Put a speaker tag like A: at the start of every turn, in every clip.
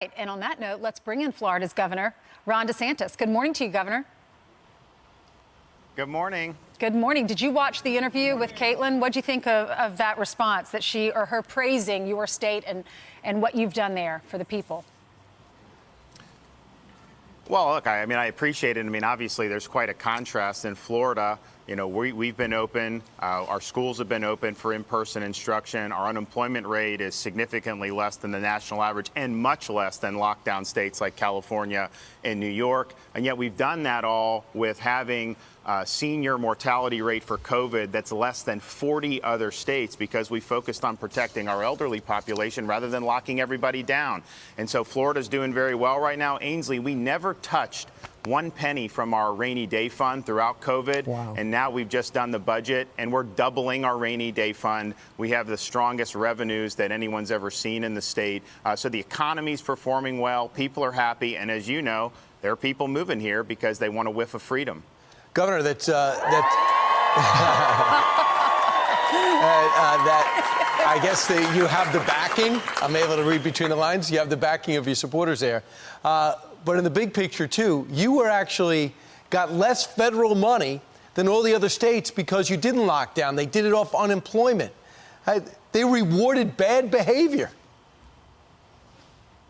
A: And on that note, let's bring in Florida's Governor, Ron DeSantis. Good morning to you, Governor.
B: Good morning.
A: Good morning. Did you watch the interview with Caitlin? What do you think of that response, that she or her praising your state and what you've done there for the people?
B: Well, look, I appreciate it. I mean, obviously, there's quite a contrast in Florida. You know, we've been open. Our schools have been open for in-person instruction. Our unemployment rate is significantly less than the national average and much less than lockdown states like California and New York. And yet we've done that all with having a senior mortality rate for COVID that's less than 40 other states because we focused on protecting our elderly population rather than locking everybody down. And so Florida's doing very well right now. Ainsley, we never touched one penny from our rainy day fund throughout COVID.
C: Wow.
B: And now we've just done the budget and we're doubling our rainy day fund. We have the strongest revenues that anyone's ever seen in the state. So the economy's performing well. People are happy. And as you know, there are people moving here because they want a whiff of freedom.
C: Governor, that I guess you have the backing. I'm able to read between the lines. You have the backing of your supporters there. But in the big picture, too, you were actually got less federal money than all the other states because you didn't lock down. They did it off unemployment. They rewarded bad behavior.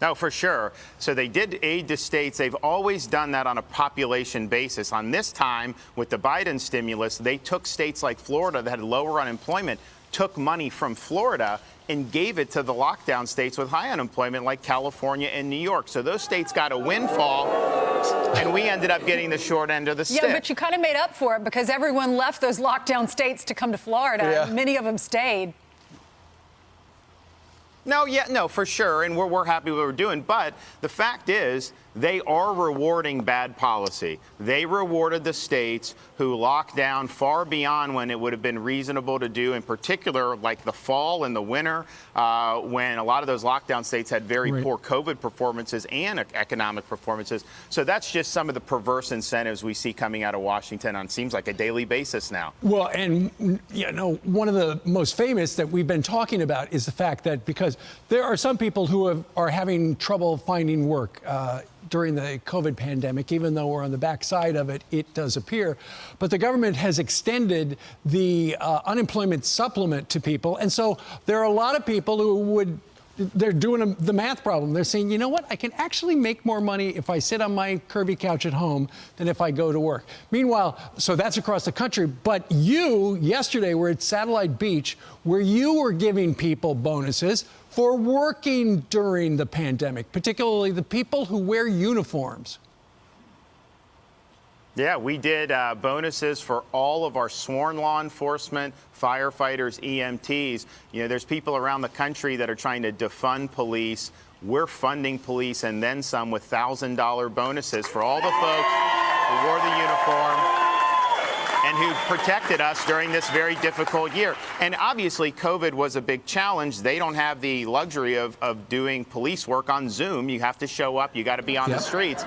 B: No, for sure. So they did aid to states. They've always done that on a population basis. On this time, with the Biden stimulus, they took states like Florida that had lower unemployment, took money from Florida and gave it to the lockdown states with high unemployment like California and New York. So those states got a windfall, and we ended up getting the short end of the stick.
A: Yeah, but you kind of made up for it because everyone left those lockdown states to come to Florida.
C: Yeah.
A: Many of them stayed.
B: No, for sure, and we're happy with what we're doing. But the fact is, they are rewarding bad policy. They rewarded the states who locked down far beyond when it would have been reasonable to do, in particular, like the fall and the winter, when a lot of those lockdown states had very poor COVID performances and economic performances. So that's just some of the perverse incentives we see coming out of Washington on seems like a daily basis now.
D: Well, and, you know, one of the most famous that we've been talking about is the fact that because there are some people who are having trouble finding work during the COVID pandemic, even though we're on the backside of it, it does appear. But the government has extended the unemployment supplement to people. And so there are a lot of people who they're doing the math problem. They're saying, you know what, I can actually make more money if I sit on my curvy couch at home than if I go to work. Meanwhile, so that's across the country. But you, yesterday, were at Satellite Beach, where you were giving people bonuses for working during the pandemic, particularly the people who wear uniforms.
B: Yeah, we did bonuses for all of our sworn law enforcement, firefighters, EMTs. You know, there's people around the country that are trying to defund police. We're funding police and then some with $1,000 bonuses for all the folks who wore the uniform and who protected us during this very difficult year. And obviously, COVID was a big challenge. They don't have the luxury of doing police work on Zoom. You have to show up. You got to be on the streets.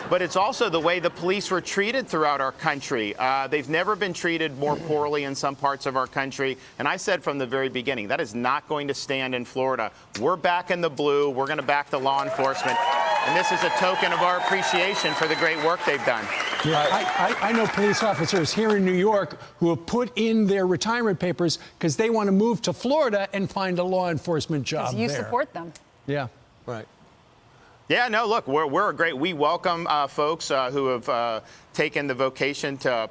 B: But it's also the way the police were treated throughout our country. They've never been treated more poorly in some parts of our country. And I said from the very beginning, that is not going to stand in Florida. We're back in the blue. We're going to back the law enforcement. And this is a token of our appreciation for the great work they've done.
D: Yeah, I know police officers here in New York who have put in their retirement papers because they want to move to Florida and find a law enforcement job there.
A: You support them.
D: Yeah.
C: Right.
B: Yeah, no, look, we welcome folks who have taken the vocation to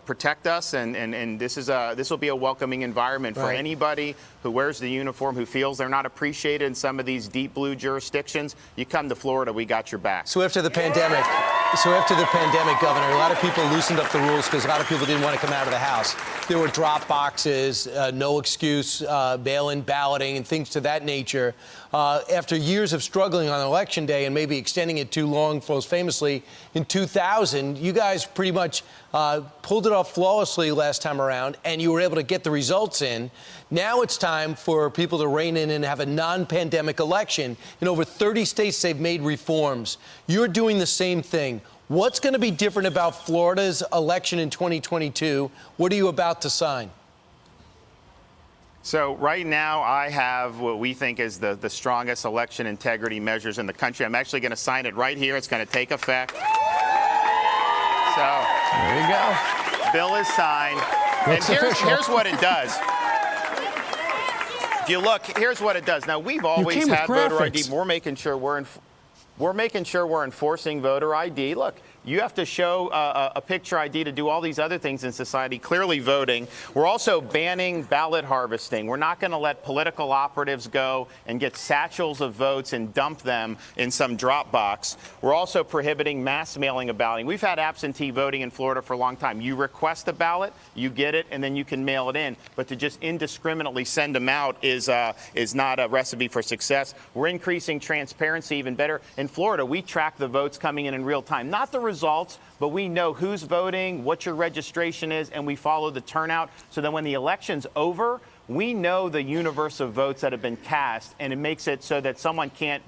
B: protect us, and this will be a welcoming environment for anybody who wears the uniform, who feels they're not appreciated in some of these deep blue jurisdictions. You come to Florida, we got your back.
C: So after the pandemic, Governor, a lot of people loosened up the rules because a lot of people didn't want to come out of the house. There were drop boxes, no excuse, mail-in balloting, and things to that nature. After years of struggling on Election Day and maybe extending it too long, most famously in 2000, you guys pretty much pulled it off flawlessly last time around, and you were able to get the results in. Now it's time for people to rein in and have a non-pandemic election. In over 30 states, they've made reforms. You're doing the same thing. What's going to be different about Florida's election in 2022? What are you about to sign?
B: So right now, I have what we think is the strongest election integrity measures in the country. I'm actually going to sign it right here. It's going to take effect. So
C: There you go.
B: bill is signed.
D: Looks
B: and
D: official.
B: here's what it does. If you look, here's what it does. Now, we've always
D: came with
B: had voter ID.
D: graphics.
B: We're making sure we're enforcing voter ID. Look, you have to show a picture ID to do all these other things in society, clearly voting. We're also banning ballot harvesting. We're not going to let political operatives go and get satchels of votes and dump them in some drop box. We're also prohibiting mass mailing of balloting. We've had absentee voting in Florida for a long time. You request a ballot, you get it, and then you can mail it in. But to just indiscriminately send them out is not a recipe for success. We're increasing transparency even better. In Florida, we track the votes coming in real time, not the results, but we know who's voting, what your registration is, and we follow the turnout. So then when the election's over, we know the universe of votes that have been cast, and it makes it so that someone can't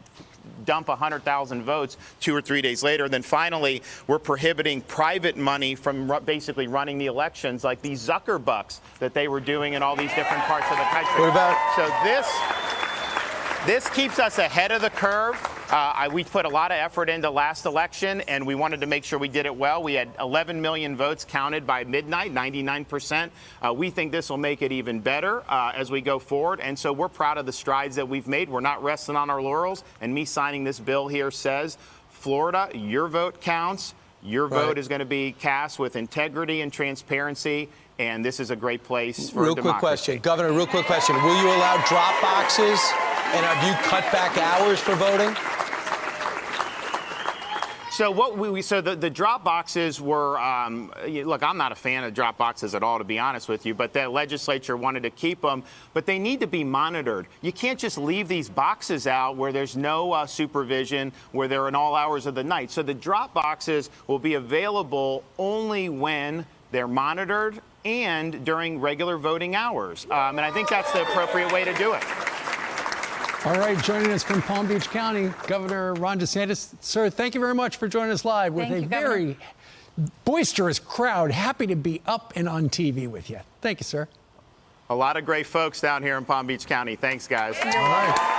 B: dump 100,000 votes 2 or 3 days later. Then finally, we're prohibiting private money from basically running the elections, like these Zuckerbucks that they were doing in all these different parts of the country.
C: What about?
B: So this keeps us ahead of the curve. We put a lot of effort into last election, and we wanted to make sure we did it well. We had 11 million votes counted by midnight, 99%. We think this will make it even better as we go forward, and so we're proud of the strides that we've made. We're not resting on our laurels, and me signing this bill here says, Florida, your vote counts. Your vote is going to be cast with integrity and transparency, and this is a great place for
C: Real
B: democracy.
C: quick question. Governor, real quick question. Will you allow drop boxes? And have you cut back hours for voting?
B: So the drop boxes were, look, I'm not a fan of drop boxes at all, to be honest with you, but the legislature wanted to keep them, but they need to be monitored. You can't just leave these boxes out where there's no supervision, where they're in all hours of the night. So the drop boxes will be available only when they're monitored and during regular voting hours. And I think that's the appropriate way to do it.
D: All right, joining us from Palm Beach County, Governor Ron DeSantis. Sir, thank you very much for joining us live with
A: Thank
D: a
A: you,
D: very boisterous crowd. Happy to be up and on TV with you. Thank you, sir.
B: A lot of great folks down here in Palm Beach County. Thanks, guys.
D: All right.